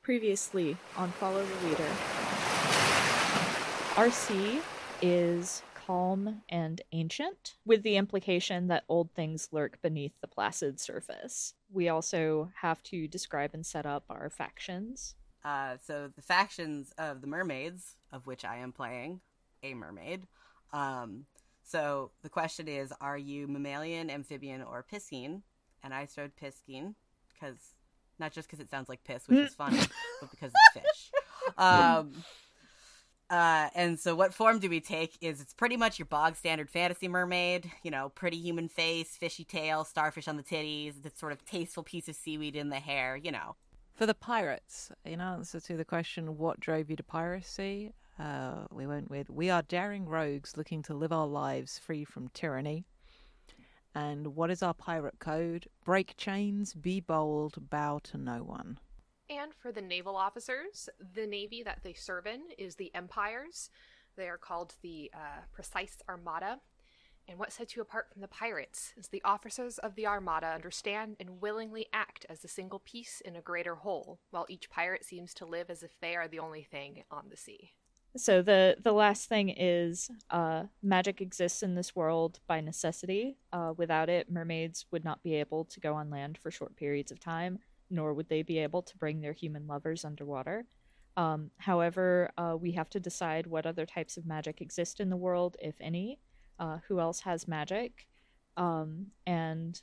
Previously on Follow the Leader. Our sea is calm and ancient, with the implication that old things lurk beneath the placid surface. We also have to describe and set up our factions. So the factions of the mermaids, of which I am playing a mermaid. So the question is, are you mammalian, amphibian, or piscine? And I started piscine, because not just because it sounds like piss, which is funny, but because it's fish. And so what form do we take is it's pretty much your bog standard fantasy mermaid, you know, pretty human face, fishy tail, starfish on the titties, this sort of tasteful piece of seaweed in the hair, you know. For the pirates, in answer to the question, what drove you to piracy? We went with, we are daring rogues looking to live our lives free from tyranny. And what is our pirate code? Break chains, be bold, bow to no one. And for the naval officers, the navy that they serve in is the Empires. They are called the Precise Armada. And what sets you apart from the pirates is the officers of the Armada understand and willingly act as a single piece in a greater whole, while each pirate seems to live as if they are the only thing on the sea. So the last thing is magic exists in this world by necessity. Without it, mermaids would not be able to go on land for short periods of time, nor would they be able to bring their human lovers underwater. However, we have to decide what other types of magic exist in the world, if any, who else has magic, and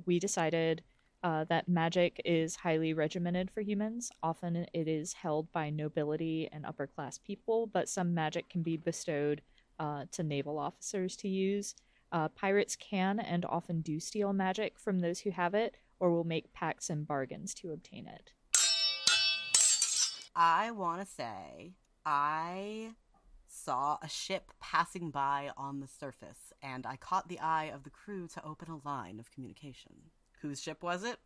we decided that magic is highly regimented for humans. Often it is held by nobility and upper class people, but some magic can be bestowed to naval officers to use. Pirates can and often do steal magic from those who have it, or will make pacts and bargains to obtain it. I want to say I saw a ship passing by on the surface, and I caught the eye of the crew to open a line of communication. Whose ship was it?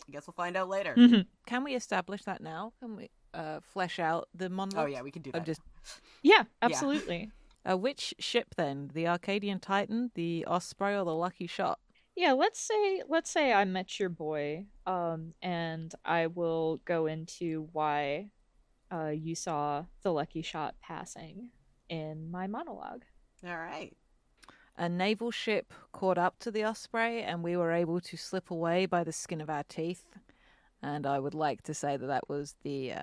I guess we'll find out later. Can we establish that now? Can we flesh out the monologue? Oh yeah, we can do that. Yeah, absolutely. Yeah. Which ship then? The Arcadian Titan, the Osprey, or the Lucky Shot? Yeah, let's say I met your boy, and I will go into why you saw the Lucky Shot passing in my monologue. All right. A naval ship caught up to the Osprey, and we were able to slip away by the skin of our teeth. And I would like to say that that was the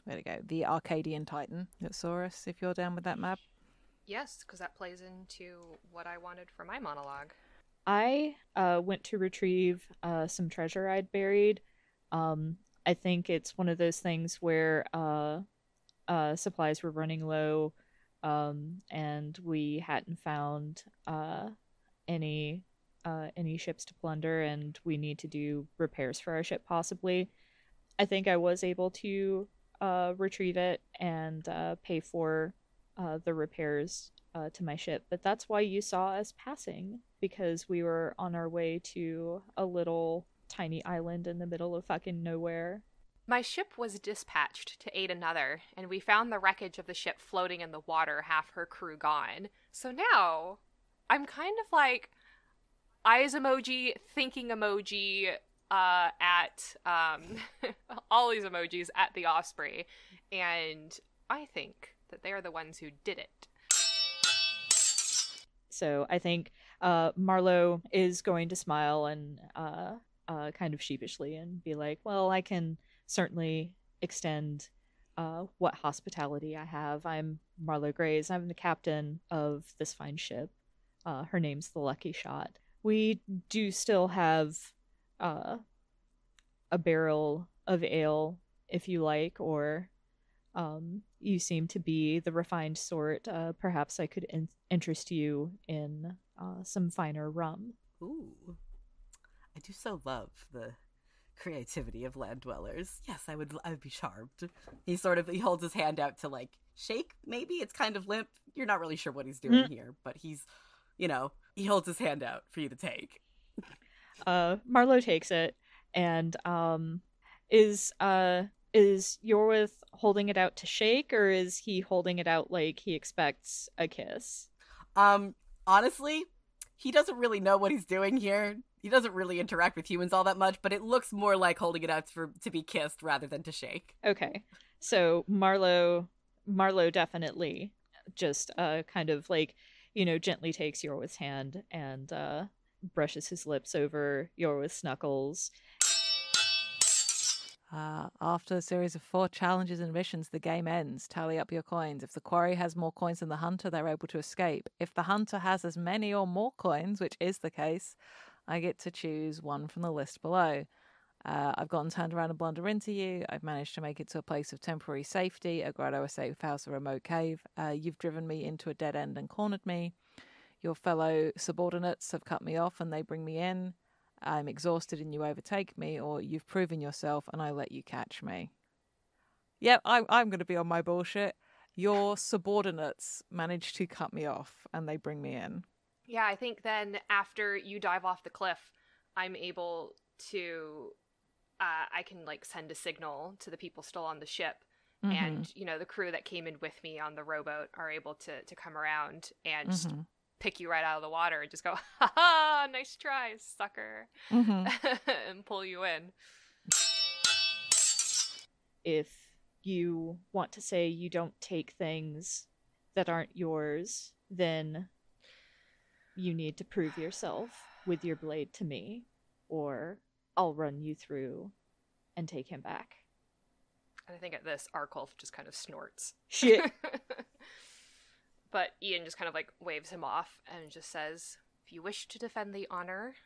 the Arcadian Titan that saw us, if you're down with that map. Yes, because that plays into what I wanted for my monologue. I went to retrieve some treasure I'd buried. I think it's one of those things where supplies were running low, and we hadn't found any ships to plunder, and we need to do repairs for our ship possibly. I think I was able to retrieve it and pay for the repairs to my ship, but that's why you saw us passing, because we were on our way to a little tiny island in the middle of fucking nowhere. My ship was dispatched to aid another, and we found the wreckage of the ship floating in the water, half her crew gone. So now, I'm kind of like, eyes emoji, thinking emoji, at, all these emojis at the Osprey, and I think that they are the ones who did it. So I think Marlo is going to smile and kind of sheepishly and be like, well, I can certainly extend what hospitality I have. I'm Marlo Grays. I'm the captain of this fine ship. Her name's the Lucky Shot. We do still have a barrel of ale, if you like, or you seem to be the refined sort. Perhaps I could interest you in some finer rum. Ooh. I do so love the creativity of land dwellers. Yes, I would be charmed. He holds his hand out to like shake, maybe. It's kind of limp. You're not really sure what he's doing here, but he's, he holds his hand out for you to take. Marlo takes it and is Yorwith holding it out to shake, or is he holding it out like he expects a kiss? Honestly, he doesn't really know what he's doing here. He doesn't really interact with humans all that much, but it looks more like holding it out to be kissed rather than to shake. Okay. So Marlowe definitely just kind of like, gently takes Yorwith's hand and brushes his lips over Yorwith's knuckles. After a series of 4 challenges and missions, the game ends. Tally up your coins. If the quarry has more coins than the hunter, they're able to escape. If the hunter has as many or more coins, which is the case, I get to choose one from the list below. I've gotten turned around and blunder into you. I've managed to make it to a place of temporary safety, a grotto, a safe house, a remote cave. You've driven me into a dead end and cornered me. Your fellow subordinates have cut me off and they bring me in. I'm exhausted and you overtake me, or you've proven yourself and I let you catch me. Yep, I'm going to be on my bullshit. Your subordinates manage to cut me off and they bring me in. Yeah, I think then after you dive off the cliff, I'm able to, I can like send a signal to the people still on the ship. Mm-hmm. And, the crew that came in with me on the rowboat are able to come around and just pick you right out of the water and just go, ha ha, nice try, sucker, and pull you in. If you want to say you don't take things that aren't yours, then you need to prove yourself with your blade to me, or I'll run you through and take him back. And I think at this, Arkulf just kind of snorts. Shit. But Ian just kind of like waves him off and just says, if you wish to defend the honor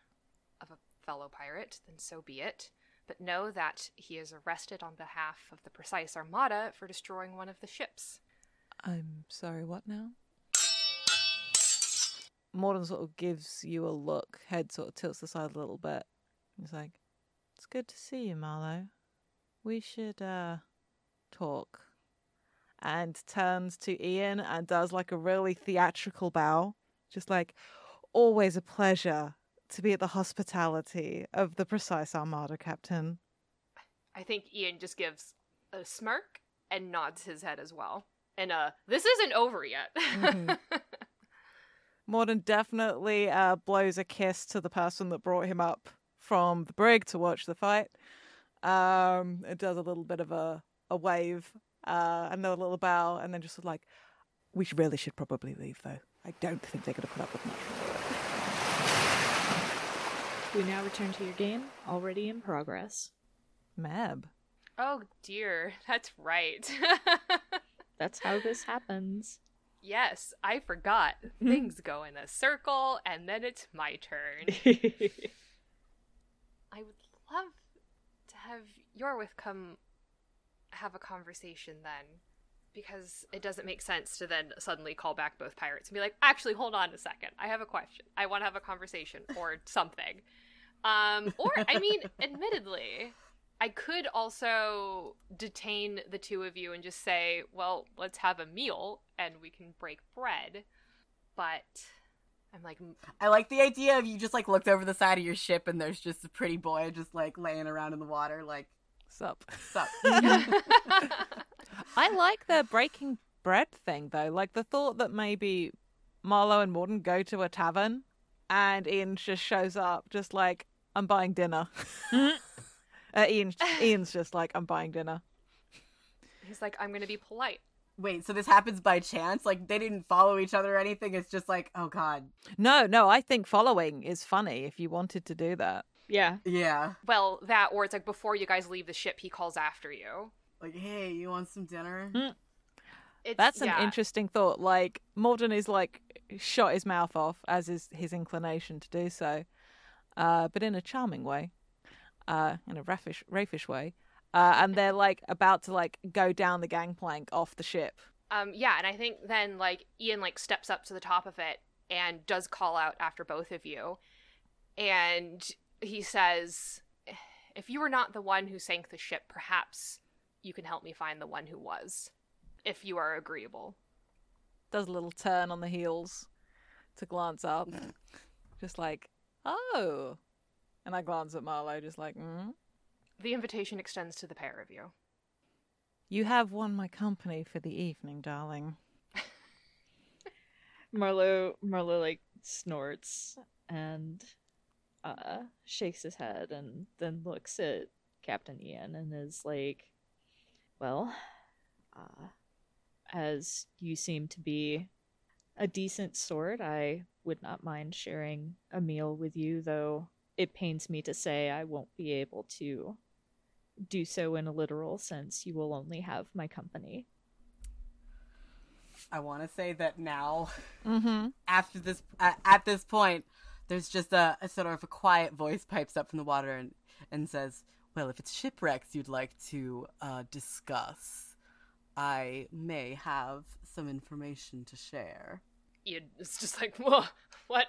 of a fellow pirate, then so be it. But know that he is arrested on behalf of the precise Armada for destroying one of the ships. I'm sorry, what now? Morden sort of gives you a look, head sort of tilts aside a little bit. He's like, it's good to see you, Marlowe. We should, talk. And turns to Ian and does like a really theatrical bow. Just like, always a pleasure to be at the hospitality of the precise Armada, Captain. I think Ian just gives a smirk and nods his head as well. And this isn't over yet. Morden definitely blows a kiss to the person that brought him up from the brig to watch the fight. It does a little bit of a wave. And a little bow, and then just like, we really should probably leave, though. I don't think they're going to put up with much. We now return to your game, already in progress. Mab. Oh dear, that's right. That's how this happens. Yes, I forgot. Things go in a circle, and then it's my turn. I would love to have Yorwith come have a conversation then, because it doesn't make sense to then suddenly call back both pirates and be like, actually, hold on a second, I have a question, I want to have a conversation or something. Or I mean, admittedly, I could also detain the two of you and just say, well, let's have a meal and we can break bread. But I'm like, I like the idea of you just like looked over the side of your ship and there's just a pretty boy just like laying around in the water like, Sup. I like the breaking bread thing, though. Like, the thought that maybe Marlowe and Morden go to a tavern and Ian just shows up just like, I'm buying dinner. Ian's just like, I'm buying dinner. He's like, I'm going to be polite. Wait, so this happens by chance? Like, they didn't follow each other or anything? It's just like, oh, God. No, I think following is funny if you wanted to do that. Yeah. Well, that, or it's like before you guys leave the ship, he calls after you. Like, hey, you want some dinner? That's an interesting thought. Like, Morden is like, shot his mouth off, as is his inclination to do so. But in a charming way. In a raffish way. And they're like about to like go down the gangplank off the ship. Yeah, and I think then like Ian like steps up to the top of it and does call out after both of you. And he says, if you were not the one who sank the ship, perhaps you can help me find the one who was, if you are agreeable. Does a little turn on the heels to glance up. Just like, oh. And I glance at Marlowe, just like, The invitation extends to the pair of you. You have won my company for the evening, darling. Marlowe like snorts and shakes his head and then looks at Captain Ian and is like, well, as you seem to be a decent sort, I would not mind sharing a meal with you, though it pains me to say I won't be able to do so in a literal sense. You will only have my company. I want to say that now, Mm-hmm. after this, at this point, there's just a sort of a quiet voice pipes up from the water and says, well, if it's shipwrecks you'd like to discuss, I may have some information to share. It's just like, whoa, what?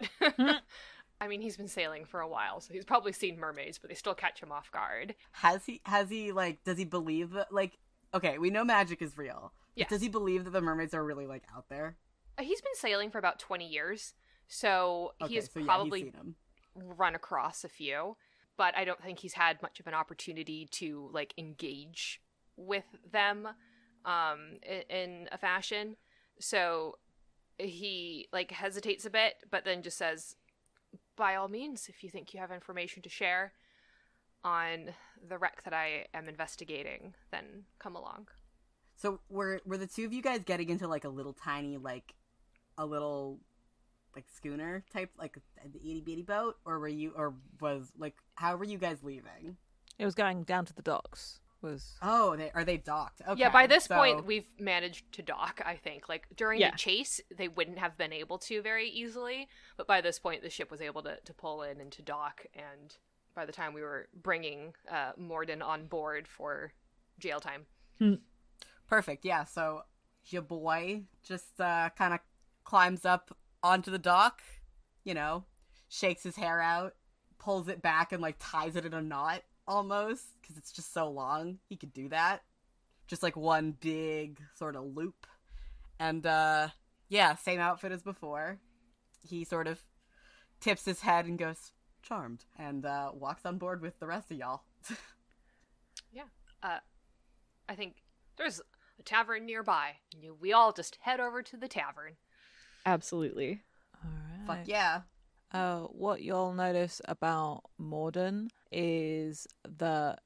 I mean, he's been sailing for a while, so he's probably seen mermaids, but they still catch him off guard. Has he, like, does he believe that, like, okay, we know magic is real. Yes. Does he believe that the mermaids are really, like, out there? He's been sailing for about 20 years, so Okay, he has so yeah, probably he's seen them. run across a few, but I don't think he's had much of an opportunity to, like, engage with them in a fashion. So he, like, hesitates a bit, but then just says, by all means, if you think you have information to share on the wreck that I am investigating, then come along. So were the two of you guys getting into, like, a little tiny, like, a little, like, schooner type, like, the itty-bitty boat? Or how were you guys leaving? It was going down to the docks. Oh, are they docked? Okay. Yeah, by this so... point, we've managed to dock, I think. Like, during Yeah. the chase, they wouldn't have been able to very easily, but by this point, the ship was able to pull in and to dock, and by the time we were bringing Morden on board for jail time. Perfect, yeah, so your boy just kind of climbs up onto the dock, you know, shakes his hair out, pulls it back, and, like, ties it in a knot, almost, because it's just so long. He could do that. Just, like, one big sort of loop. And, yeah, same outfit as before. He sort of tips his head and goes, charmed, and walks on board with the rest of y'all. Yeah. I think there's a tavern nearby. We all just head over to the tavern. Absolutely. All right. Fuck yeah. What you'll notice about Morden is that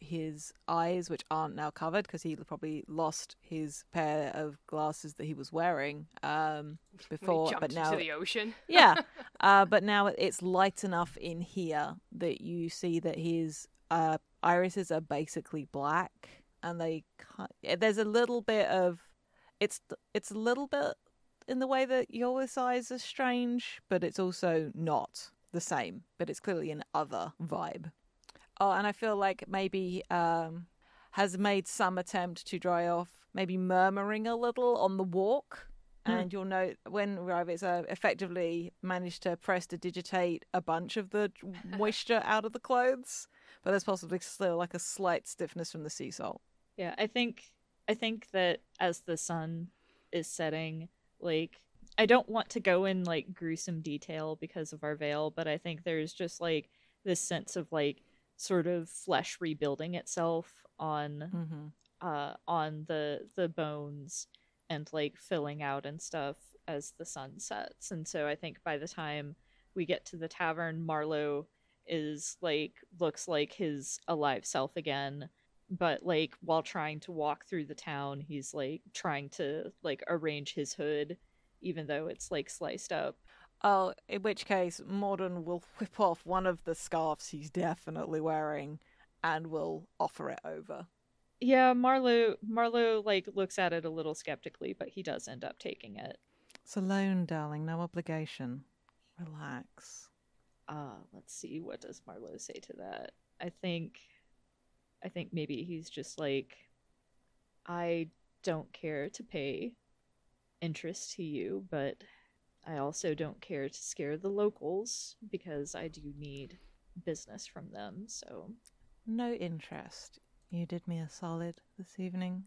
his eyes, which aren't now covered because he probably lost his pair of glasses that he was wearing before, When he jumped but now into the ocean. yeah, but now it's light enough in here that you see that his irises are basically black, and there's a little bit of it's a little bit in the way that your eyes are strange, but it's also not the same, but it's clearly an other vibe. Oh, and I feel like maybe has made some attempt to dry off, maybe murmuring a little on the walk. And you'll note when Rabbit's effectively managed to prestidigitate a bunch of the moisture out of the clothes, but there's possibly still like a slight stiffness from the sea salt. Yeah, I think that as the sun is setting, like, I don't want to go in, like, gruesome detail because of our veil, but I think there's just, like, this sense of, like, sort of flesh rebuilding itself on the bones and, like, filling out and stuff as the sun sets. And so I think by the time we get to the tavern, Marlowe is, like, looks like his alive self again, but, like, while trying to walk through the town, he's, like, trying to, like, arrange his hood, even though it's, like, sliced up. Oh, in which case, Morden will whip off one of the scarves he's definitely wearing and will offer it over. Yeah, Marlowe, like, looks at it a little skeptically, but he does end up taking it. It's a loan, darling, no obligation. Relax. Let's see, what does Marlowe say to that? I think maybe he's just like, I don't care to pay interest to you, but I also don't care to scare the locals because I do need business from them, so... No interest. You did me a solid this evening.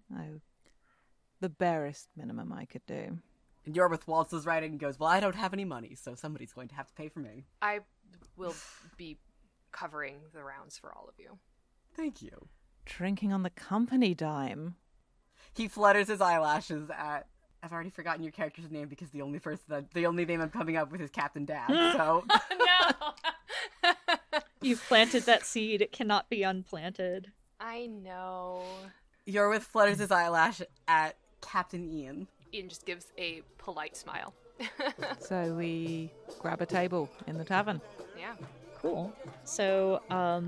The barest minimum I could do. And Yorwith waltzes right in and goes, well, I don't have any money, so somebody's going to have to pay for me. I will be covering the rounds for all of you. Thank you. Drinking on the company dime. He flutters his eyelashes I've already forgotten your character's name because the only name I'm coming up with is Captain Dad. So No. You've planted that seed. It cannot be unplanted. I know. Yorwith flutters his eyelash at Captain Ian. Ian just gives a polite smile. So we grab a table in the tavern. Yeah. Cool. So, I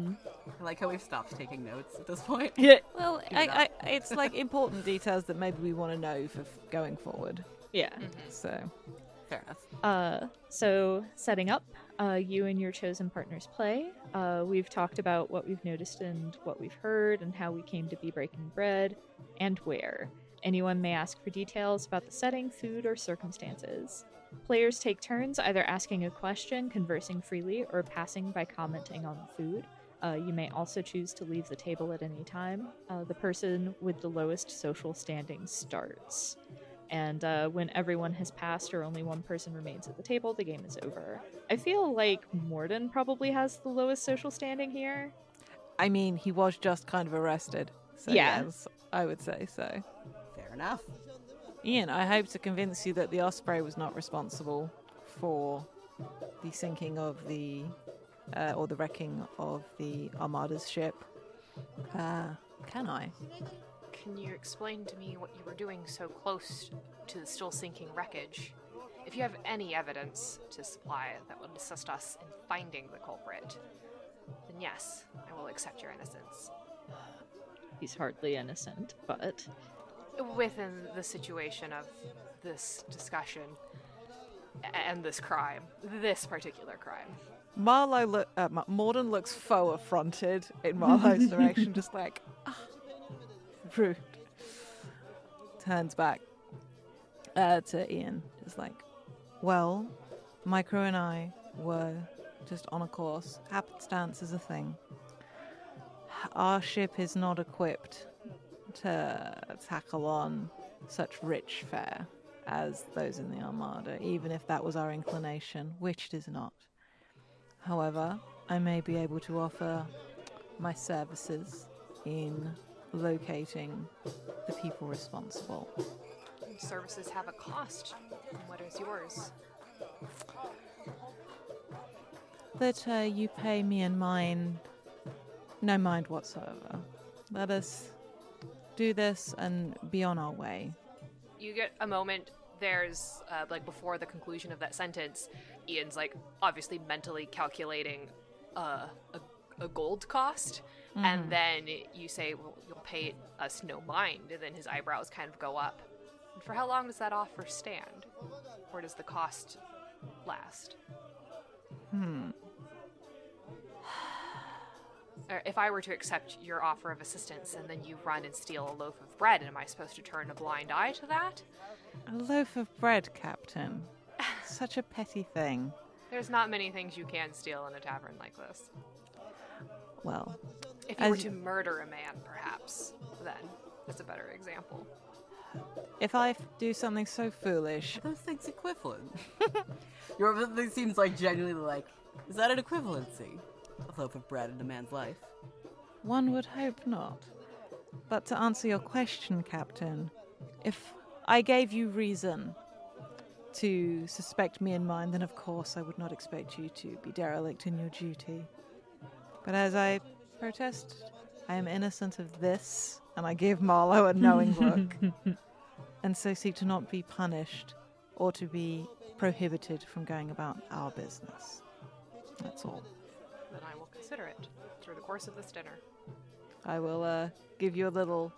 like how we've stopped taking notes at this point. Well, it's like important details that maybe we want to know for going forward. yeah. So Fair enough. So setting up, you and your chosen partners play. We've talked about what we've noticed and what we've heard and how we came to be breaking bread and where. Anyone may ask for details about the setting, food, or circumstances. Players take turns either asking a question, conversing freely, or passing by commenting on the food. You may also choose to leave the table at any time. The person with the lowest social standing starts. And when everyone has passed or only one person remains at the table, the game is over. I feel like Morden probably has the lowest social standing here. I mean, he was just kind of arrested. So Yeah. yes, I would say so. Fair enough. Ian, I hope to convince you that the Osprey was not responsible for the sinking of the, or the wrecking of the Armada's ship. Can I? Can you explain to me what you were doing so close to the still sinking wreckage? If you have any evidence to supply that will assist us in finding the culprit, then yes, I will accept your innocence. He's hardly innocent, but... Within the situation of this discussion and this crime, this particular crime. Morden looks faux affronted in Marlowe's direction, just like, rude. Turns back to Ian, just like, well, my crew and I were just on a course. Happenstance is a thing. Our ship is not equipped to tackle on such rich fare as those in the Armada, even if that was our inclination, which it is not. However, I may be able to offer my services in locating the people responsible. Services have a cost. What is yours? That you pay me and mine no mind whatsoever. Let us do this and be on our way. You get a moment. There's like before the conclusion of that sentence, Ian's like obviously mentally calculating a gold cost, and then you say, "Well, you'll pay us no mind," and then his eyebrows kind of go up. And for how long does that offer stand, or does the cost last? Or if I were to accept your offer of assistance and then you run and steal a loaf of bread, am I supposed to turn a blind eye to that? A loaf of bread, Captain. Such a petty thing. There's not many things you can steal in a tavern like this. Well, If you were to murder a man, perhaps, then it's a better example. if I do something so foolish, Are those things equivalent? It seems like genuinely like, is that an equivalency? A loaf of bread in a man's life. one would hope not. But to answer your question, Captain, if I gave you reason to suspect me and mine, then of course I would not expect you to be derelict in your duty. But as I protest, I am innocent of this, and I give Marlowe a knowing look, and so seek to not be punished or to be prohibited from going about our business. That's all. Then I will consider it through the course of this dinner. I will give you a little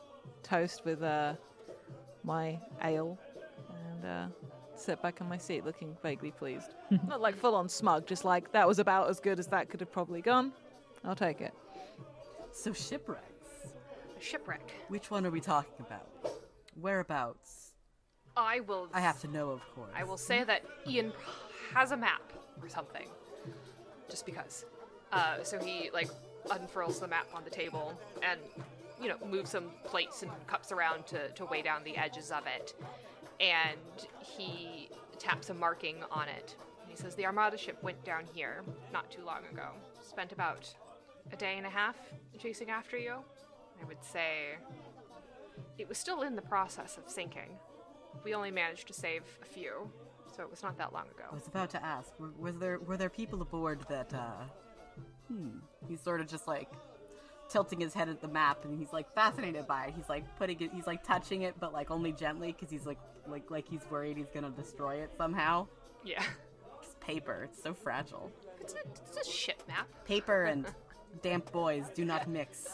toast with my ale and sit back in my seat looking vaguely pleased. Not like full on smug, just like that was about as good as that could have probably gone. I'll take it. So shipwrecks. A shipwreck. Which one are we talking about? Whereabouts? I will. I have to know, of course. I will say that Ian has a map or something, just because. So he like unfurls the map on the table and moves some plates and cups around to weigh down the edges of it, and he taps a marking on it. And he says the Armada ship went down here not too long ago. Spent about a day and a half chasing after you. I would say it was still in the process of sinking. We only managed to save a few, so it was not that long I ago. was about to ask, were there people aboard that, he's sort of just, like, tilting his head at the map, and he's, like, fascinated by it. He's, like, he's, like, touching it, but, like, only gently, because he's, like he's worried he's gonna destroy it somehow. Yeah. It's paper. It's so fragile. It's a ship map. Paper and damp boys do not mix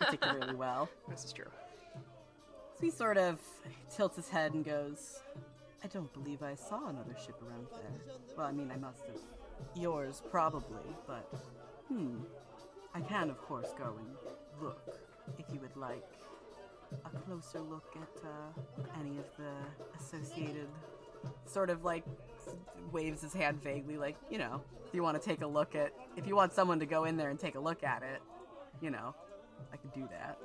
particularly well. This is true. So he sort of tilts his head and goes, I don't believe I saw another ship around there. Well, I mean, I must have. Yours, probably, but, I can, of course, go and look, if you would like a closer look at any of the associated, sort of, like, waves his hand vaguely, like, you know, if you want to take a look at, if you want someone to go in there and take a look at it, you know, I could do that.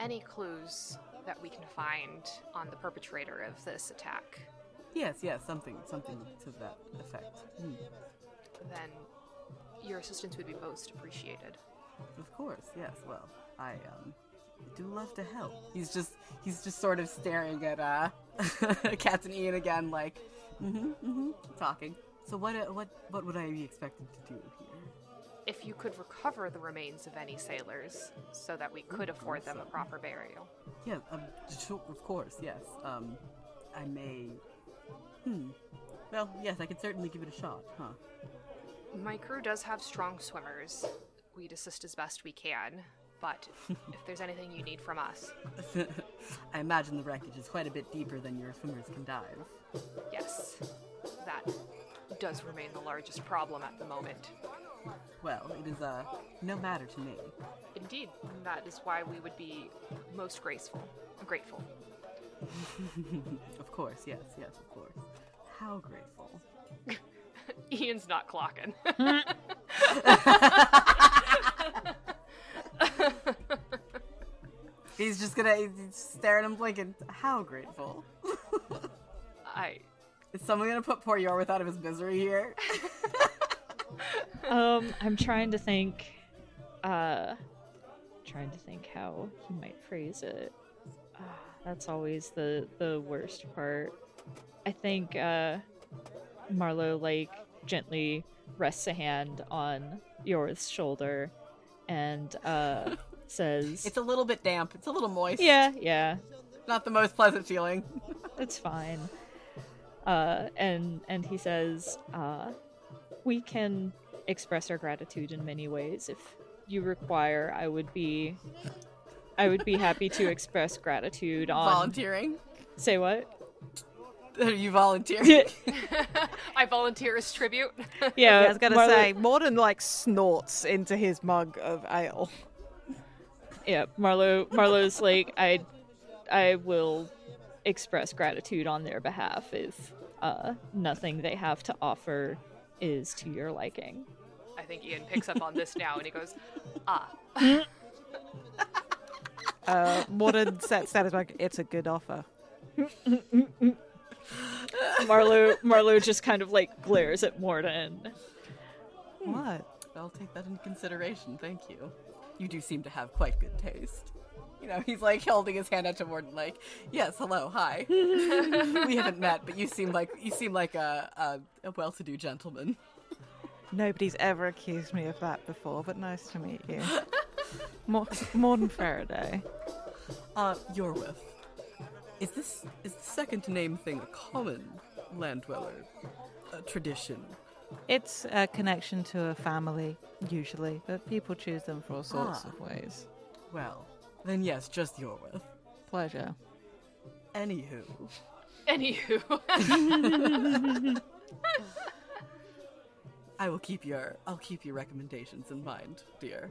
Any clues that we can find on the perpetrator of this attack? Yes, something to that effect. Then your assistance would be most appreciated. Of course, yes. Well, I do love to help. He's just sort of staring at Captain Ian again, like, talking. So what would I be expected to do here? If you could recover the remains of any sailors, so that we could afford them a proper burial. Yeah, sure, of course, yes. I may. Well, yes, I could certainly give it a shot, huh? My crew does have strong swimmers. We'd assist as best we can, but if there's anything you need from us. I imagine the wreckage is quite a bit deeper than your swimmers can dive. Yes, that does remain the largest problem at the moment. Well, it is no matter to me. Indeed, that is why we would be most grateful. Of course, yes, of course. How grateful. Ian's not clocking. He's just gonna stare at him blinking. How grateful. Is someone gonna put poor Yorwith out of his misery here? I'm trying to think how he might phrase it. That's always the worst part. I think Marlowe, like, gently rests a hand on Yorwith's shoulder and says, It's a little bit damp. It's a little moist. Yeah. Not the most pleasant feeling. It's fine. And he says, we can express our gratitude in many ways. If you require, I would be happy to express gratitude on Volunteering? Say what? Are you volunteering? I volunteer as tribute. Yeah, I was gonna say, Morden like snorts into his mug of ale. Yeah, Marlowe's like, I will express gratitude on their behalf if nothing they have to offer is to your liking. I think Ian picks up on this now and he goes, Morden sets that as like, it's a good offer. Marlowe just kind of like glares at Morden. What? I'll take that into consideration, thank you. You do seem to have quite good taste. You know, he's like holding his hand out to Morden, like, yes, hello, hi. We haven't met, but you seem like a well-to-do gentleman. Nobody's ever accused me of that before, but nice to meet you. Morden Faraday. Yorwith. Is the second name thing a common land dweller tradition? It's a connection to a family, usually, but people choose them for all sorts of ways. Well, then yes, just Yorwith. Pleasure. Anywho. I'll keep your recommendations in mind, dear.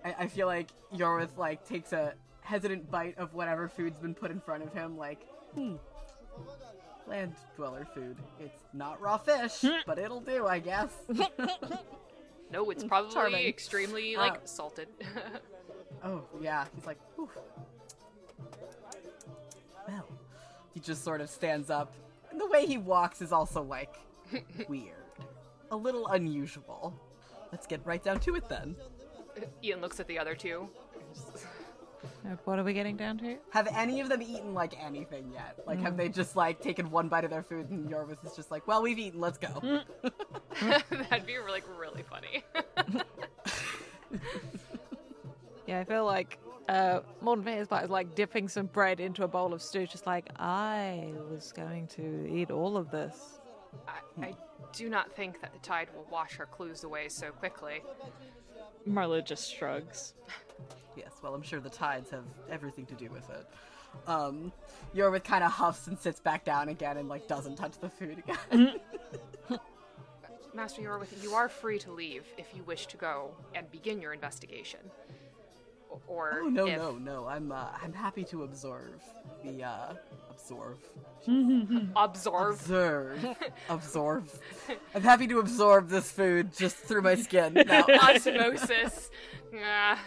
I feel like Yorwith like takes a hesitant bite of whatever food's been put in front of him, like, land dweller food. It's not raw fish, but it'll do, I guess. no, it's probably Charming. extremely, like, salted. Oh, yeah. He's like, whew. Well, he just sort of stands up. And the way he walks is also, like, weird. A little unusual. Let's get right down to it, then. Ian looks at the other two. What are we getting down to? Have any of them eaten, like, anything yet? Like, have they just, like, taken one bite of their food and Yorvis is just like, well, we've eaten, let's go. That'd be, like, really funny. Yeah, I feel like Morton for his part is like dipping some bread into a bowl of stew, just like, I was going to eat all of this. I do not think that the tide will wash our clues away so quickly. Marlo just shrugs. Yes, well, I'm sure the tides have everything to do with it. Yorvith kind of huffs and sits back down again and, like, doesn't touch the food again. Master Yorwith, you are free to leave if you wish to go and begin your investigation. Or no. I'm happy to observe the, Absorb. I'm happy to absorb this food just through my skin. No. Osmosis. Yeah.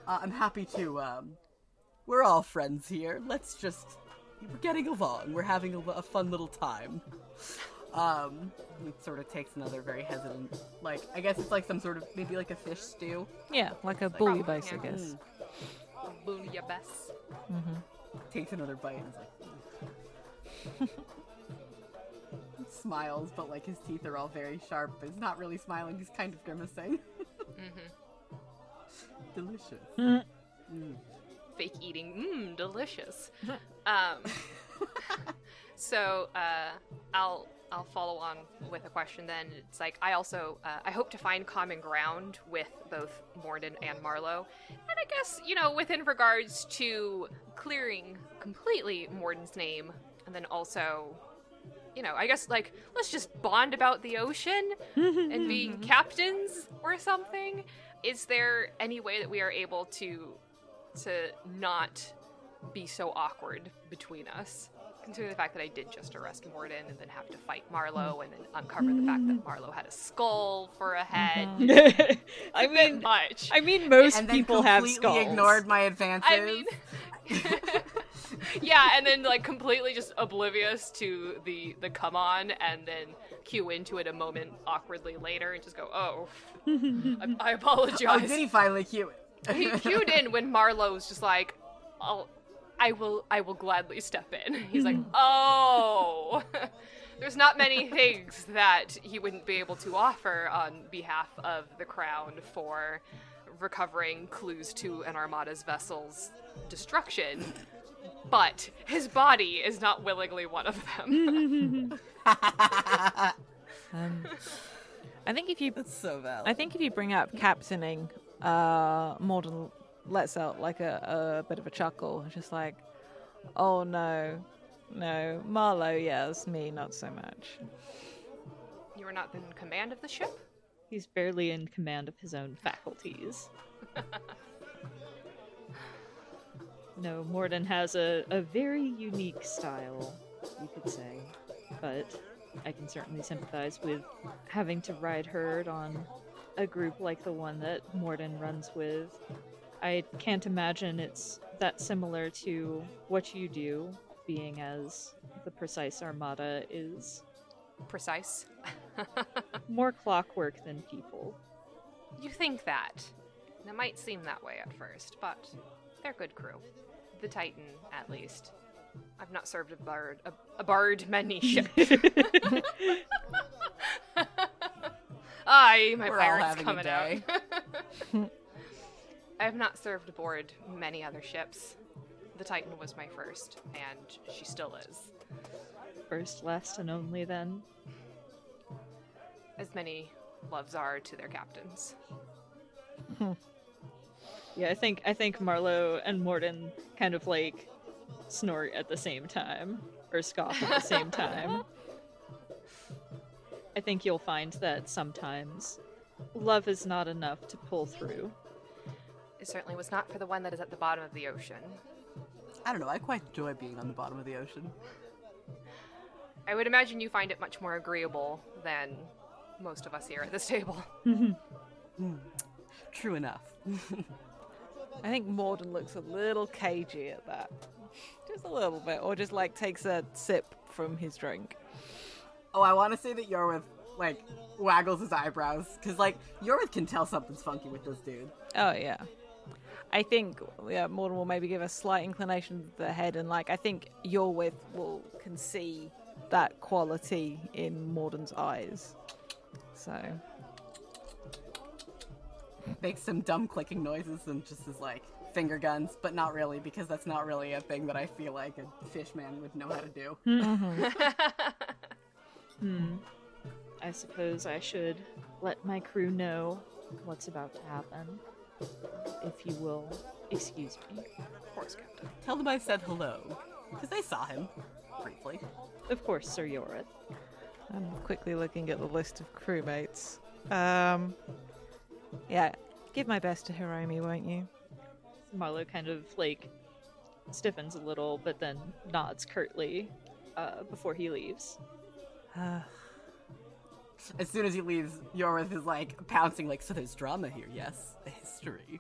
I'm happy to, we're all friends here. We're getting along. We're having a fun little time. He sort of takes another very hesitant, like, I guess it's like some sort of, maybe like a fish stew. Yeah, like a bouillabaisse, I guess. Bouillabaisse. Takes another bite and is like, smiles, but, like, his teeth are all very sharp. He's not really smiling, he's kind of grimacing. Delicious. Fake eating. Delicious. So, I'll follow on with a question then. It's like, I also, I hope to find common ground with both Morden and Marlo. And I guess, within regards to clearing completely Morden's name, and then also, I guess, like, let's just bond about the ocean and be captains or something. Is there any way that we are able to not be so awkward between us? Considering the fact that I did just arrest Morden and then have to fight Marlo and then uncover the fact that Marlo had a skull for a head. I mean, much. Most people have skulls. And then completely ignored my advances. Yeah, and then, like, completely just oblivious to the come on, and then cue into it a moment awkwardly later and just go, oh, I apologize. Oh, did he finally cue it? He cued in when Marlo's just like, I will gladly step in. He's like, oh, there's not many things that he wouldn't be able to offer on behalf of the crown for recovering clues to an Armada's vessel's destruction, but his body is not willingly one of them. I think if you That's so valid. I think if you bring up captaining, Morden lets out like a bit of a chuckle, just like, oh no, Marlo, yes, me, not so much. You are not in command of the ship? He's barely in command of his own faculties. No, Morden has a very unique style, you could say, but I can certainly sympathize with having to ride herd on a group like the one that Morden runs with. I can't imagine it's that similar to what you do, being as the precise Armada is Precise. more clockwork than people. You think that. And it might seem that way at first, but they're good crew. The Titan, at least. I've not served a bard many ships. My We're all pirate's having a coming day. out. I have not served aboard many other ships. The Titan was my first, and she still is. First, last, and only then. As many loves are to their captains. Yeah, I think Marlo and Morden kind of like snort at the same time, or scoff at the same time. I think you'll find that sometimes love is not enough to pull through. It certainly was not for the one that is at the bottom of the ocean. I don't know, I quite enjoy being on the bottom of the ocean. I would imagine you find it much more agreeable than most of us here at this table. True enough. I think Morden looks a little cagey at that. Just a little bit. Or just, like, takes a sip from his drink. Oh, I want to say that Yorwith, like, waggles his eyebrows. Because, like, Yorwith can tell something's funky with this dude. Oh, yeah. I think Morden will maybe give a slight inclination of the head, and I think can see that quality in Morden's eyes. So makes some dumb clicking noises and just is finger guns, but not really, because that's not really a thing that I feel like a fish man would know how to do. I suppose I should let my crew know what's about to happen. If you will excuse me. Of course, Captain. Tell them I said hello, because they saw him briefly. Of course, Sir Yorith. I'm quickly looking at the list of crewmates. Give my best to Hiromi, won't you? Marlo kind of stiffens a little, but then nods curtly before he leaves. As soon as he leaves, Yorith is pouncing so there's drama here, yes? A history.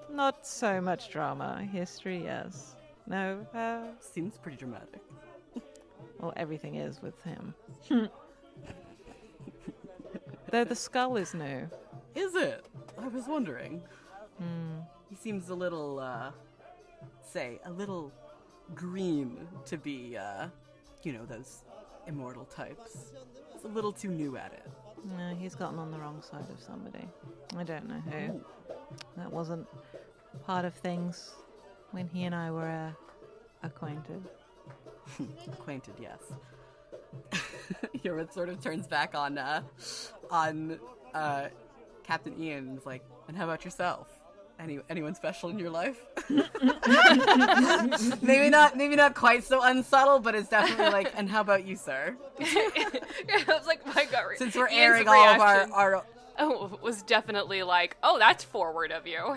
Not so much drama. History, yes. No, Seems pretty dramatic. well, everything is with him. Though the skull is new. Is it? I was wondering. He seems a little, a little green to be, those immortal types. It's a little too new at it. No, he's gotten on the wrong side of somebody. I don't know who. Ooh. That wasn't part of things when he and I were acquainted. Acquainted, yes. Yorith sort of turns back on Captain Ian and is and how about yourself? Anyone special in your life? maybe not quite so unsubtle, but it's definitely and how about you, sir? I was my gut. Since we're Ian's airing all of our Oh, was definitely oh, that's forward of you.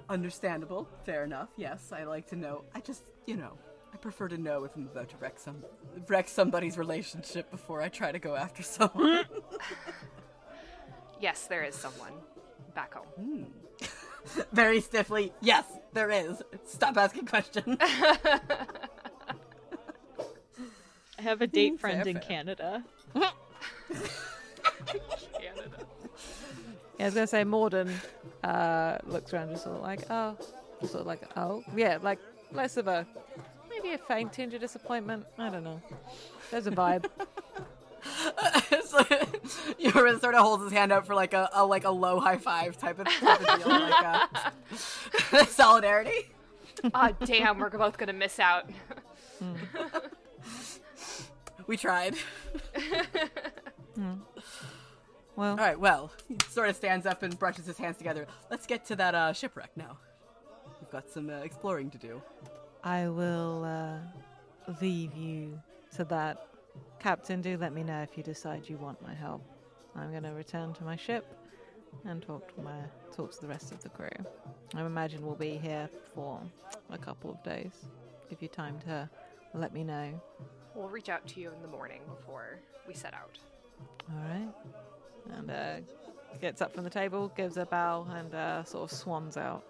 Understandable. Fair enough. Yes, I like to know. I just, I prefer to know if I'm about to wreck somebody's relationship before I try to go after someone. Yes, there is someone back home. Very stiffly, yes, there is. Stop asking questions. I have a date friend Fair, in fair. Canada. Canada. Yeah, I was gonna say Morden looks around just less of a maybe a faint tinge of disappointment. I don't know. There's a vibe. So, Yorin sort of holds his hand out for a low high five type of deal, solidarity. Ah, damn, we're both gonna miss out. We tried. Well, All right, well, he sort of stands up and brushes his hands together. Let's get to that shipwreck now. We've got some exploring to do. I will leave you to that. Captain, do let me know if you decide you want my help. I'm going to return to my ship and talk to the rest of the crew. I imagine we'll be here for a couple of days. Give you time to let me know. We'll reach out to you in the morning before we set out. All right. And gets up from the table, gives a bow, and sort of swans out.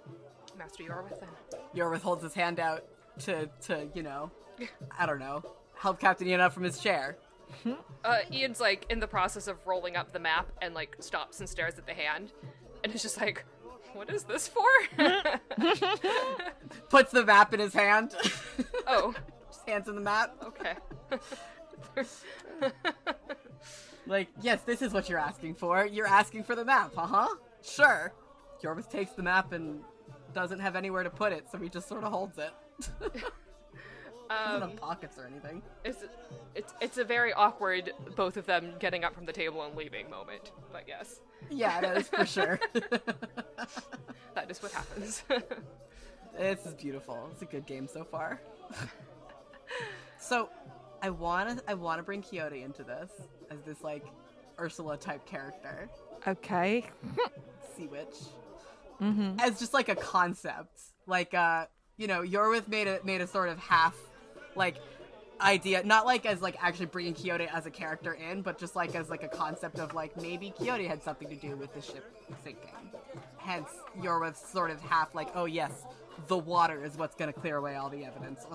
Master Yorwith then. Yorwith holds his hand out to I don't know, help Captain Ian up from his chair. Ian's in the process of rolling up the map and stops and stares at the hand and is just what is this for? Puts the map in his hand. Oh. Just hands him the map. Okay. Yes, this is what you're asking for. You're asking for the map, Sure. Yorwith takes the map and doesn't have anywhere to put it, so he just sort of holds it. Doesn't have pockets or anything. It's a very awkward, both of them getting up from the table and leaving moment, but yes. Yeah, that is for sure. That is what happens. This is beautiful. It's a good game so far. So, I wanna bring Quixote into this as this Ursula type character. Okay. Sea witch. Mm-hmm. As just a concept. Yorwith made a sort of half idea, not as actually bringing Quixote as a character in, but just as a concept of maybe Quixote had something to do with the ship sinking. Hence Yorwith sort of half oh yes, the water is what's going to clear away all the evidence.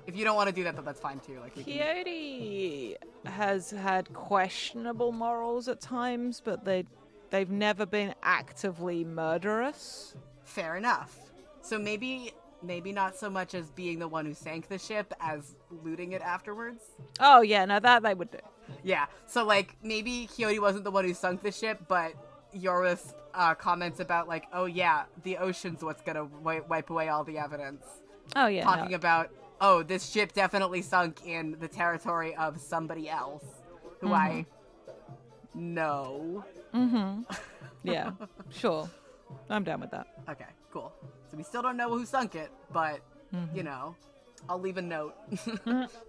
If you don't want to do that, then that's fine too. Like, Coyote has had questionable morals at times, but they've never been actively murderous. Fair enough. So maybe not so much as being the one who sank the ship as looting it afterwards. Oh yeah, no, that they would do. Yeah, so like maybe Coyote wasn't the one who sunk the ship, but Yorwith's comments about like, oh yeah, the ocean's what's gonna wipe away all the evidence. Oh yeah, talking about, oh, this ship definitely sunk in the territory of somebody else who I know. Yeah, sure. I'm down with that. Okay, cool. So we still don't know who sunk it, but, you know, I'll leave a note.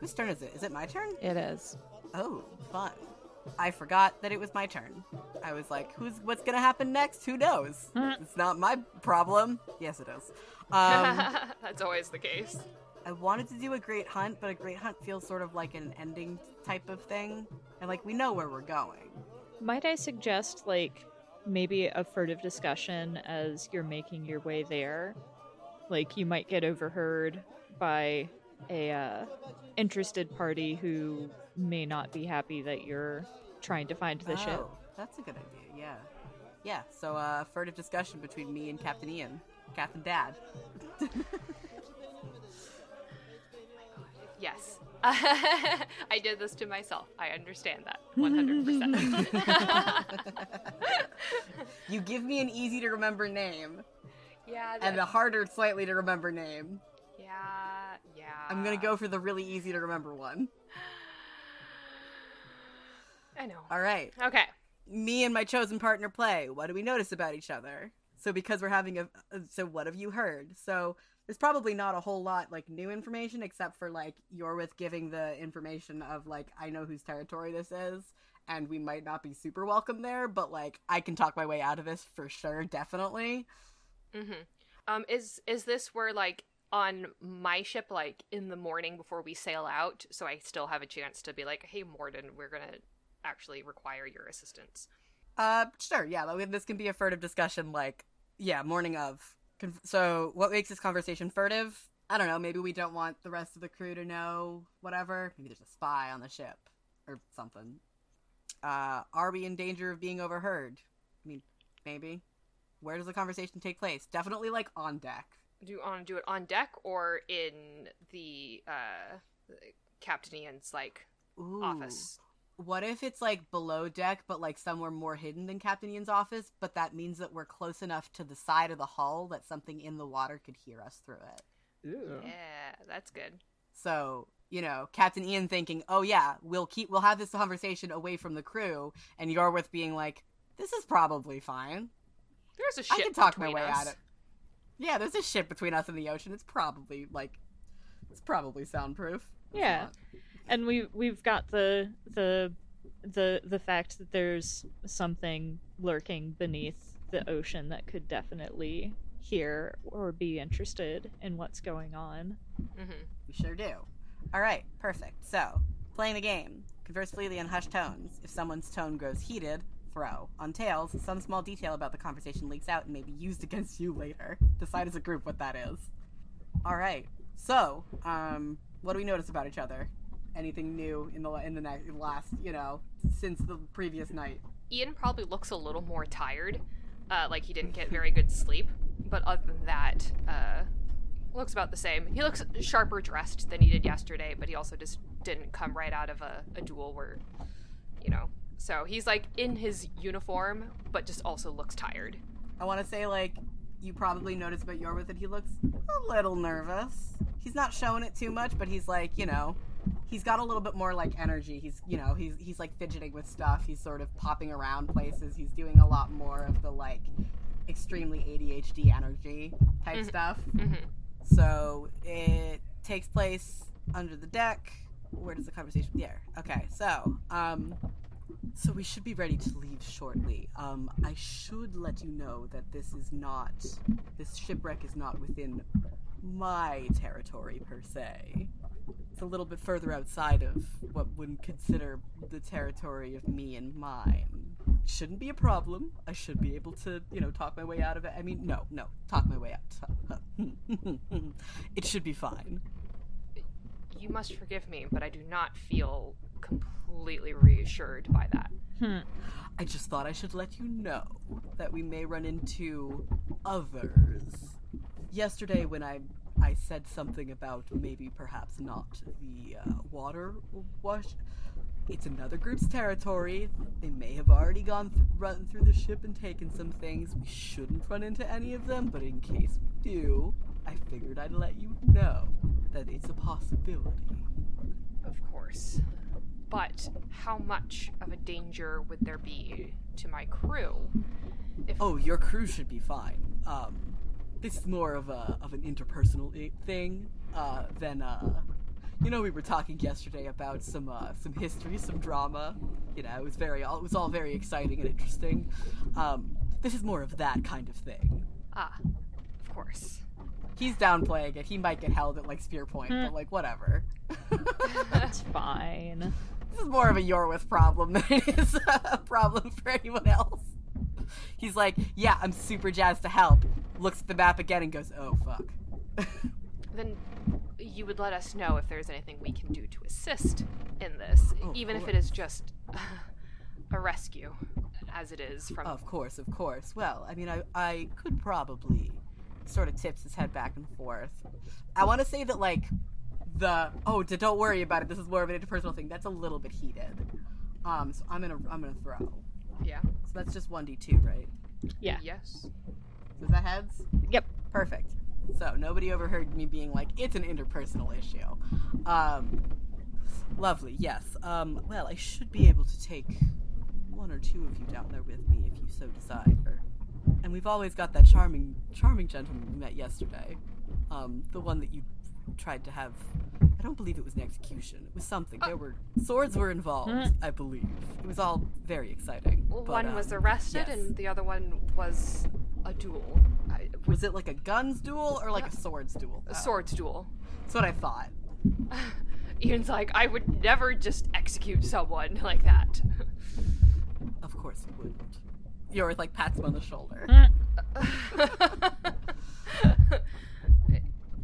Whose turn is it? Is it my turn? It is. Oh, fun. I forgot that it was my turn. I was like, what's gonna happen next? Who knows? It's not my problem. Yes, it is. That's always the case. I wanted to do a great hunt, but a great hunt feels sort of like an ending type of thing. And, like, we know where we're going. Might I suggest, like, maybe a furtive discussion as you're making your way there? Like, you might get overheard by a interested party who may not be happy that you're trying to find the ship. That's a good idea, yeah. Yeah, so furtive discussion between me and Captain Ian. Captain Dad. Yes. I did this to myself. I understand that 100%. You give me an easy to remember name. Yeah. And a harder slightly to remember name. Yeah. I'm gonna go for the really easy to remember one. I know. All right. Okay. Me and my chosen partner play. What do we notice about each other? So because we're having so what have you heard? So there's probably not a whole lot, like, new information, except for, like, Yorwith giving the information of, like, I know whose territory this is, and we might not be super welcome there, but, like, I can talk my way out of this for sure, definitely. Is this where, like, on my ship, like, in the morning before we sail out, so I still have a chance to be like, hey, Morden, we're gonna actually require your assistance? Sure, yeah, this can be a furtive discussion, like, yeah, morning of. So, what makes this conversation furtive? I don't know, maybe we don't want the rest of the crew to know, whatever. Maybe there's a spy on the ship, or something. Are we in danger of being overheard? I mean, maybe. Where does the conversation take place? Definitely, like, on deck. Do you want to do it on deck or in the Captain Ian's, like, office? What if it's, like, below deck, but, like, somewhere more hidden than Captain Ian's office, but that means that we're close enough to the side of the hull that something in the water could hear us through it? Ooh. Yeah, that's good. So, you know, Captain Ian thinking, oh yeah, we'll have this conversation away from the crew, and Yorwith being like, this is probably fine. There's a ship I can talk my between way us. out of it. Yeah, there's a ship between us and the ocean. It's probably, like, soundproof. Yeah. And we've got the fact that there's something lurking beneath the ocean that could definitely hear or be interested in what's going on. We sure do. All right, perfect. So, playing the game. Converse freely in hushed tones. If someone's tone grows heated, throw. On tails, some small detail about the conversation leaks out and may be used against you later. Decide as a group what that is. All right. So, what do we notice about each other? Anything new in the last, you know, since the previous night? Ian probably looks a little more tired, like he didn't get very good sleep. But other than that, looks about the same. He looks sharper dressed than he did yesterday, but he also just didn't come right out of a duel where, you know. So he's, like, in his uniform, but just also looks tired. I want to say, like, you probably noticed about Yorwith that he looks a little nervous. He's not showing it too much, but he's, like, you know, he's got a little bit more, like, energy. He's, you know, he's like fidgeting with stuff. He's sort of popping around places. He's doing a lot more of the, like, extremely ADHD energy type stuff. So it takes place under the deck. Where does the conversation? There. Okay. So, so we should be ready to leave shortly. I should let you know that this shipwreck is not within my territory per se. It's a little bit further outside of what one consider the territory of me and mine. shouldn't be a problem. I should be able to, talk my way out of it. I mean, no, talk my way out. It should be fine. You must forgive me, but I do not feel completely reassured by that. I just thought I should let you know that we may run into others. Yesterday when I said something about maybe perhaps not the water wash, it's another group's territory. They may have already run through the ship and taken some things. We shouldn't run into any of them, but in case we do, I figured I'd let you know that it's a possibility. Of course. But how much of a danger would there be to my crew? Oh, your crew should be fine. This is more of an interpersonal thing than we were talking yesterday about some history, some drama. It was all very exciting and interesting. This is more of that kind of thing. Ah, of course. He's downplaying it. He might get held at Spear Point, but whatever. That's fine. This is more of a Yorwith problem than it is a problem for anyone else. He's like, yeah, I'm super jazzed to help. Looks at the map again and goes, oh, fuck. Then you would let us know if there's anything we can do to assist in this, even if it is just a rescue, as it is from... Of course. Well, I mean, I could probably sort of tips his head back and forth. I want to say that, don't worry about it, this is more of an interpersonal thing. That's a little bit heated. So I'm gonna throw. Yeah. So that's just 1d2, right? Yeah. Yes. Is that heads? Yep. Perfect. So nobody overheard me being like, it's an interpersonal issue. Lovely, yes. Well, I should be able to take one or two of you down there with me if you so desire. And we've always got that charming gentleman we met yesterday. The one that you tried to have... I don't believe it was an execution. It was something. Swords were involved, I believe. It was all very exciting. Well, but, one was arrested, yes. and the other one was a duel. Was it like a guns duel or like a swords duel? A swords duel. That's what I thought. Ian's like, I would never just execute someone like that. Of course you wouldn't. You're pats him on the shoulder.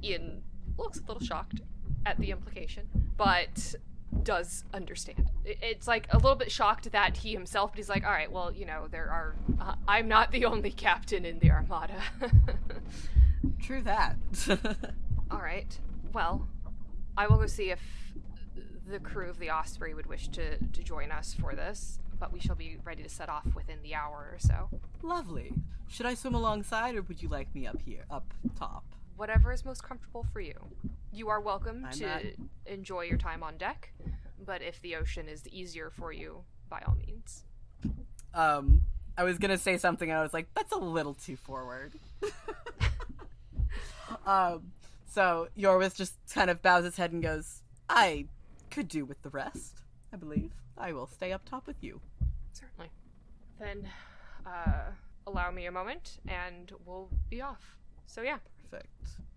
Ian looks a little shocked at the implication, but does understand. It's a little bit shocked that he himself, but he's like, all right, well, there are... I'm not the only captain in the Armada. True that. All right. Well, I will go see if the crew of the Osprey would wish to join us for this, but we shall be ready to set off within the hour or so. Lovely. Should I swim alongside, or would you like me up top? Whatever is most comfortable for you. You are welcome to enjoy your time on deck, but if the ocean is easier for you, by all means. I was gonna say something, and I was like, that's a little too forward. So Yorwith just kind of bows his head and goes, I could do with the rest, I believe. I will stay up top with you. Certainly. Then, allow me a moment, and we'll be off. So yeah. Perfect.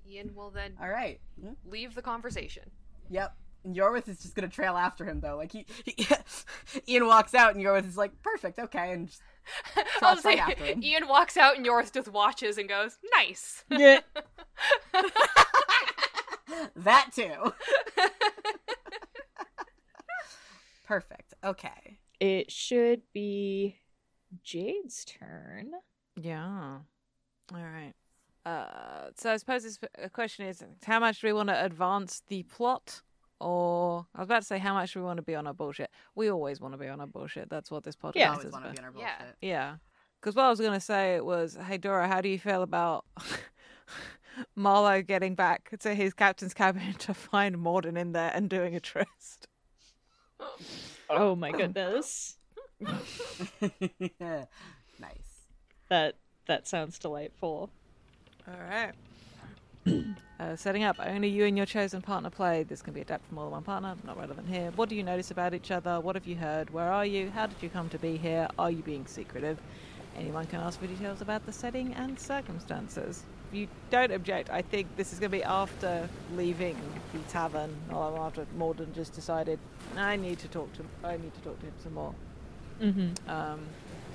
Ian will then all right. leave the conversation. Yep. And Yorwith is just gonna trail after him, though. He Ian walks out, and Yorwith is like, perfect, okay, and just trots right after him. Ian walks out, and Yorwith just watches and goes, nice. Yeah. That too. Perfect. Okay. It should be Jade's turn. Yeah. All right. So I suppose the question is, how much do we want to advance the plot? Or, I was about to say, how much do we want to be on our bullshit? We always want to be on our bullshit. That's what this podcast We is always want to about. be on our bullshit. Yeah. Because what I was going to say was, hey, Dora, how do you feel about Marlowe getting back to his captain's cabin to find Morden in there and doing a tryst? Oh my goodness. Nice. That sounds delightful. All right. Setting up. Only you and your chosen partner play. This can be adapted from more than one partner. Not relevant here. What do you notice about each other? What have you heard? Where are you? How did you come to be here? Are you being secretive? Anyone can ask for details about the setting and circumstances. If you don't object, I think this is going to be after leaving the tavern, or after Morden just decided, I need to talk to him some more. Mm-hmm.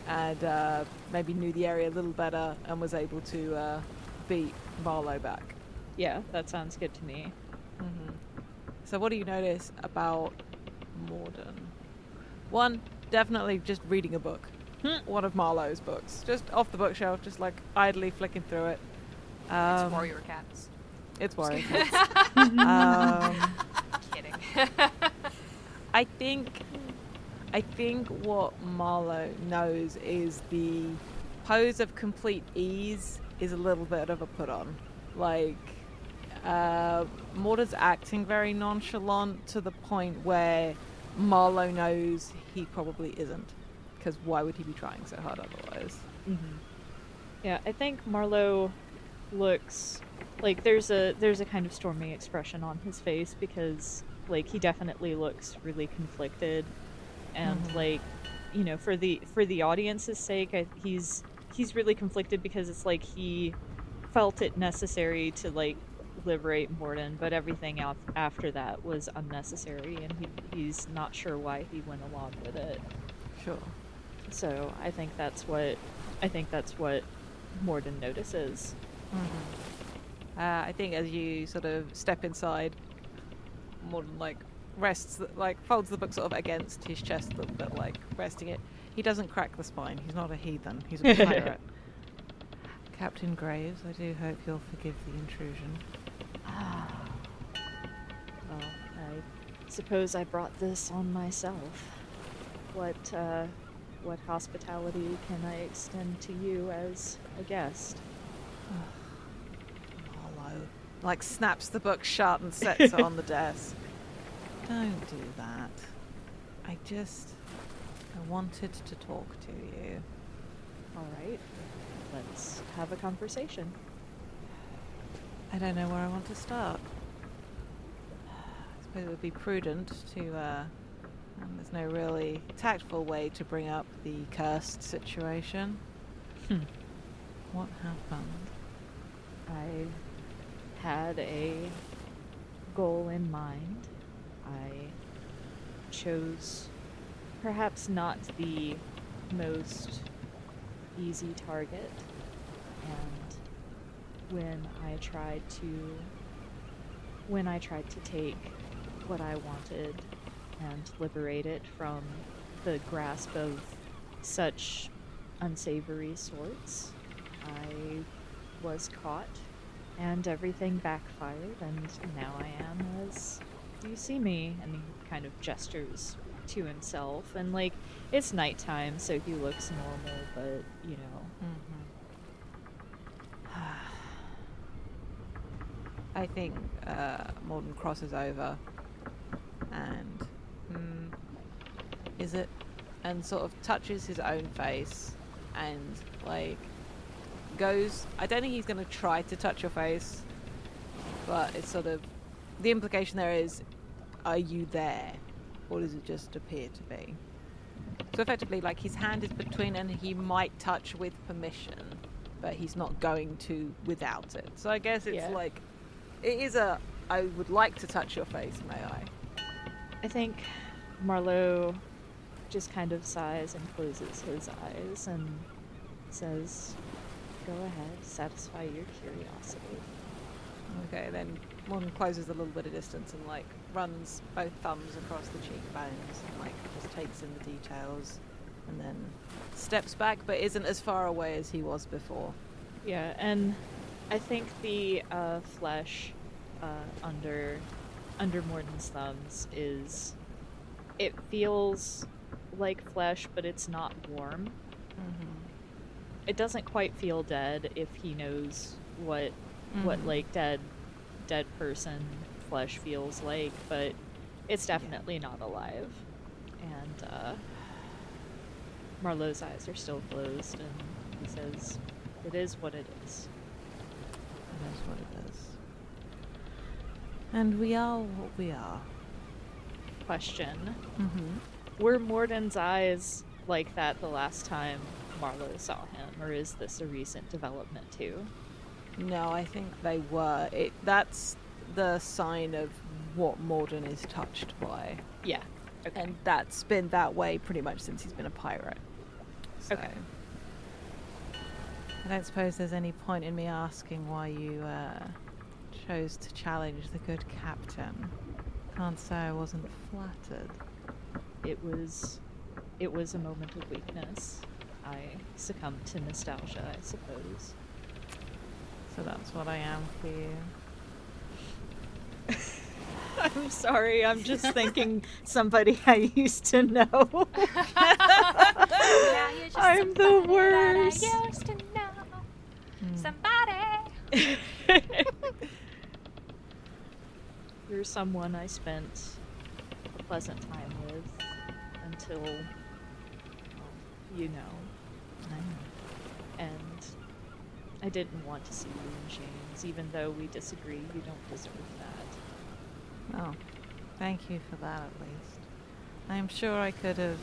and maybe knew the area a little better and was able to beat Marlowe back. Yeah, that sounds good to me. Mm-hmm. So what do you notice about Morden? One, definitely just reading a book. One of Marlowe's books. Just off the bookshelf, just like idly flicking through it. It's warrior cats. It's warrior cats. Kidding. I think what Marlowe knows is the pose of complete ease is a little bit of a put on. Like, Morden's acting very nonchalant to the point where Marlowe knows he probably isn't. Because why would he be trying so hard otherwise? Mm-hmm. Yeah, I think Marlowe looks like there's a kind of stormy expression on his face because like he definitely looks really conflicted, and like, you know, for the audience's sake, he's really conflicted because it's like he felt it necessary to like liberate Morden, but everything after that was unnecessary, and he's not sure why he went along with it. Sure. So I think that's what Morden notices. I think as you sort of step inside, Morden like rests, like folds the book sort of against his chest a little bit, like resting it. He doesn't crack the spine. He's not a heathen. He's a pirate. Captain Graves, I do hope you'll forgive the intrusion. Well, I suppose I brought this on myself. What hospitality can I extend to you as a guest? Marlowe, like, snaps the book shut and sets it on the desk. Don't do that. I wanted to talk to you. All right, let's have a conversation. I don't know where I want to start. I suppose it would be prudent to, there's no really tactful way to bring up the cursed situation. What happened? I had a goal in mind. I chose perhaps not the most easy target, and when I tried to take what I wanted and liberate it from the grasp of such unsavory sorts, I was caught, and everything backfired, and now I am as you see me. And he kind of gestures to himself, and like, it's nighttime, so he looks normal, but you know. I think Morden crosses over and is it, and sort of touches his own face and like goes, I don't think he's going to try to touch your face, but it's sort of, the implication there is, are you there, or does it just appear to be? So effectively, like, his hand is between, and he might touch with permission, but he's not going to without it. So I guess it's like, it is a, I would like to touch your face, may I? I think Marlowe just kind of sighs and closes his eyes and says, go ahead, satisfy your curiosity. Okay, then Morden closes a little bit of distance and like runs both thumbs across the cheekbones and like just takes in the details and then steps back, but isn't as far away as he was before. Yeah, and I think the flesh under Morden's thumbs is, it feels like flesh, but it's not warm. It doesn't quite feel dead if he knows what like dead person flesh feels like, but it's definitely not alive. And Marlowe's eyes are still closed, and he says, it is what it is. It is what it is. And we are what we are. Question. Were Morden's eyes like that the last time Marlowe saw him, or is this a recent development too? No, I think they were. That's the sign of what Morden is touched by. Yeah. Okay. And that's been that way pretty much since he's been a pirate. So Okay. I don't suppose there's any point in me asking why you chose to challenge the good captain. Can't say I wasn't flattered. It was a moment of weakness. I succumbed to nostalgia, I suppose. So that's what I am for you. I'm sorry, I'm just thinking somebody I used to know. Now you're just I'm the somebody worst. that I used to know. Somebody. You're someone I spent a pleasant time with until, well, you know. And I didn't want to see you in chains, even though we disagree. You don't deserve that. Oh, thank you for that at least. I am sure I could have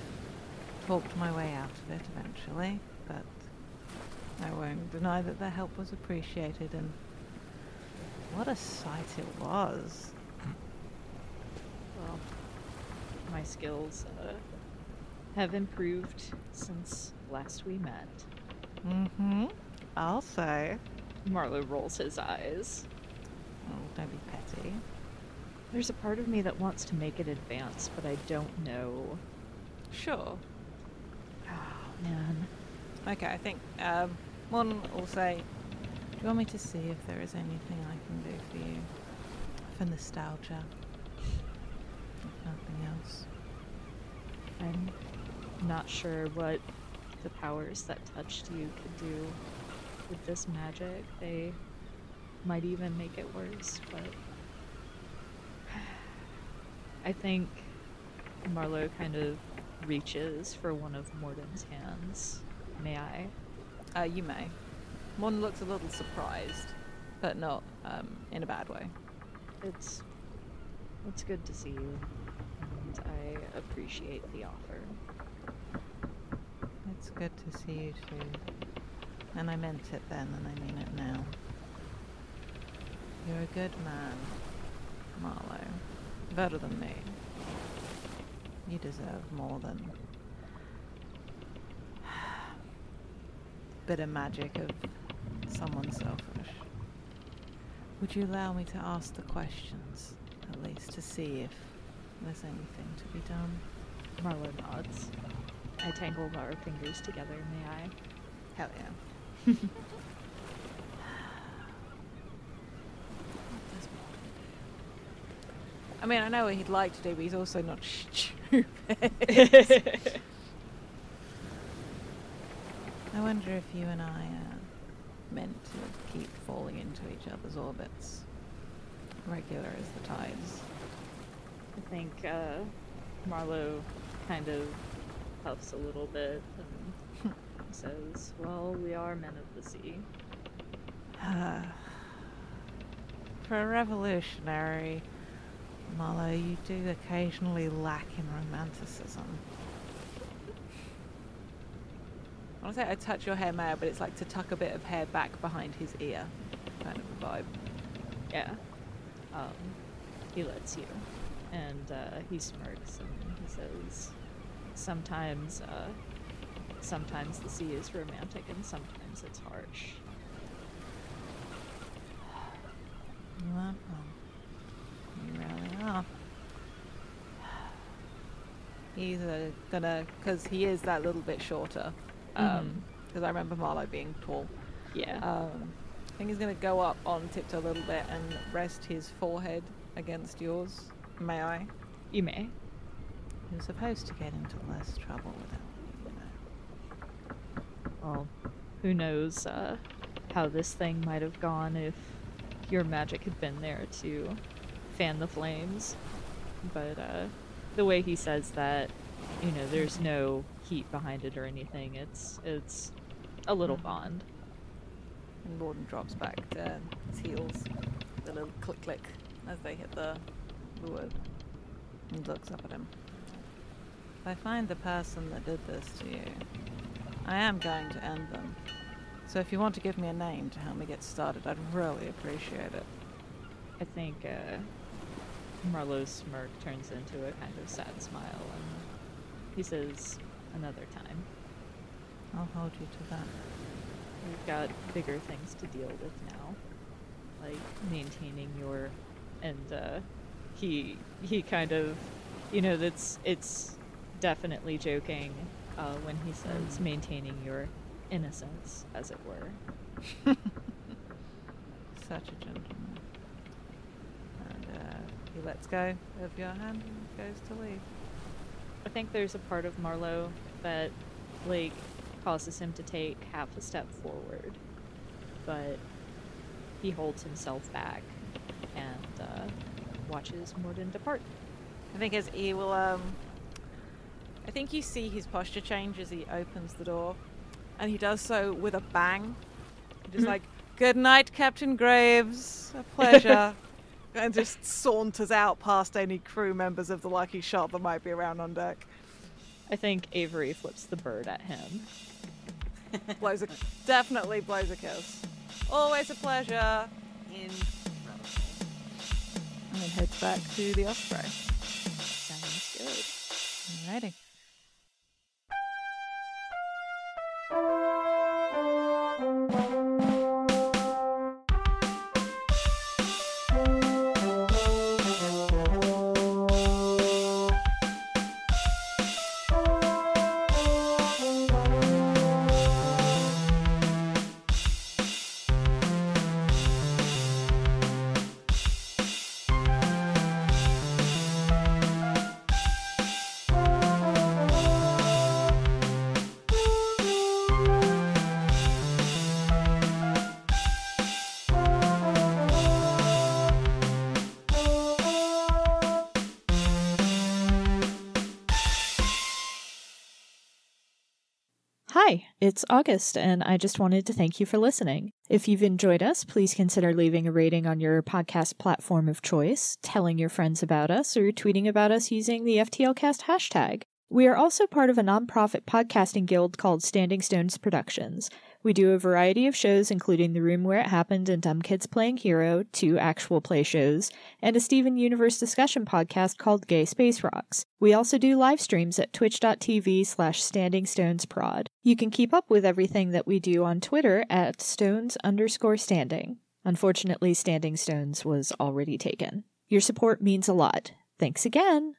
talked my way out of it eventually, but I won't deny that their help was appreciated, and what a sight it was. Well, my skills have improved since last we met. Mm-hmm. I'll say. Marlowe rolls his eyes. Oh, don't be petty. There's a part of me that wants to make it advance, but I don't know. Sure. Oh, man. Okay, I think one will say, do you want me to see if there is anything I can do for you? For nostalgia. If nothing else. I'm not sure what the powers that touched you could do with this magic. They might even make it worse, but I think Marlowe kind of reaches for one of Morden's hands. May I? You may. One looks a little surprised, but not in a bad way. It's good to see you, and I appreciate the offer. It's good to see you too. And I meant it then, and I mean it now. You're a good man, Marlowe. Better than me. You deserve more than bit of magic of someone selfish. Would you allow me to ask the questions, at least to see if there's anything to be done? Marlowe nods. I tangle our fingers together, may I? Hell yeah. I mean, I know what he'd like to do, but he's also not stupid. I wonder if you and I are meant to keep falling into each other's orbits, regular as the tides. I think Marlowe kind of puffs a little bit and says, well, we are men of the sea. For a revolutionary, Marlowe, you do occasionally lack in romanticism. I want to say I touch your hair, Maya, but it's like to tuck a bit of hair back behind his ear, kind of a vibe. Yeah. He lets you. And he smirks and he says, sometimes the sea is romantic and sometimes it's harsh. You aren't wrong. You really are. He's gonna, because he is that little bit shorter. Because I remember Marlowe being tall. Yeah. I think he's gonna go up on tiptoe a little bit and rest his forehead against yours. May I? You may. You're supposed to get into less trouble without me, you know. Well, who knows how this thing might have gone if your magic had been there to fan the flames. But the way he says that, you know, there's no heat behind it or anything. It's a little bond. And Gordon drops back to his heels, the little click click as they hit the wood, and looks up at him. If I find the person that did this to you, I am going to end them. So if you want to give me a name to help me get started, I'd really appreciate it. I think Marlowe's smirk turns into a kind of sad smile, and he says, another time. I'll hold you to that. We've got bigger things to deal with now, like maintaining your, and he kind of, it's definitely joking when he says maintaining your innocence, as it were. Such a gentleman. And he lets go of your hand and goes to leave. I think there's a part of Marlowe that, causes him to take half a step forward, but he holds himself back and watches Morden depart. I think as he will, I think you see his posture change as he opens the door, and he does so with a bang. Just like, good night, Captain Graves, a pleasure. And just saunters out past any crew members of the Lucky Shot that might be around on deck. I think Avery flips the bird at him. Definitely blows a kiss. Always a pleasure. Incredible. And then heads back to the Osprey. Sounds good. Alrighty. Hi, it's August, and I just wanted to thank you for listening. If you've enjoyed us, please consider leaving a rating on your podcast platform of choice, telling your friends about us, or tweeting about us using the FTLcast hashtag. We are also part of a nonprofit podcasting guild called Standing Stones Productions. We do a variety of shows, including The Room Where It Happened and Dumb Kids Playing Hero, 2 actual play shows, and a Steven Universe discussion podcast called Gay Space Rocks. We also do live streams at twitch.tv/standingstonesprod. You can keep up with everything that we do on Twitter at stones_standing. Unfortunately, Standing Stones was already taken. Your support means a lot. Thanks again!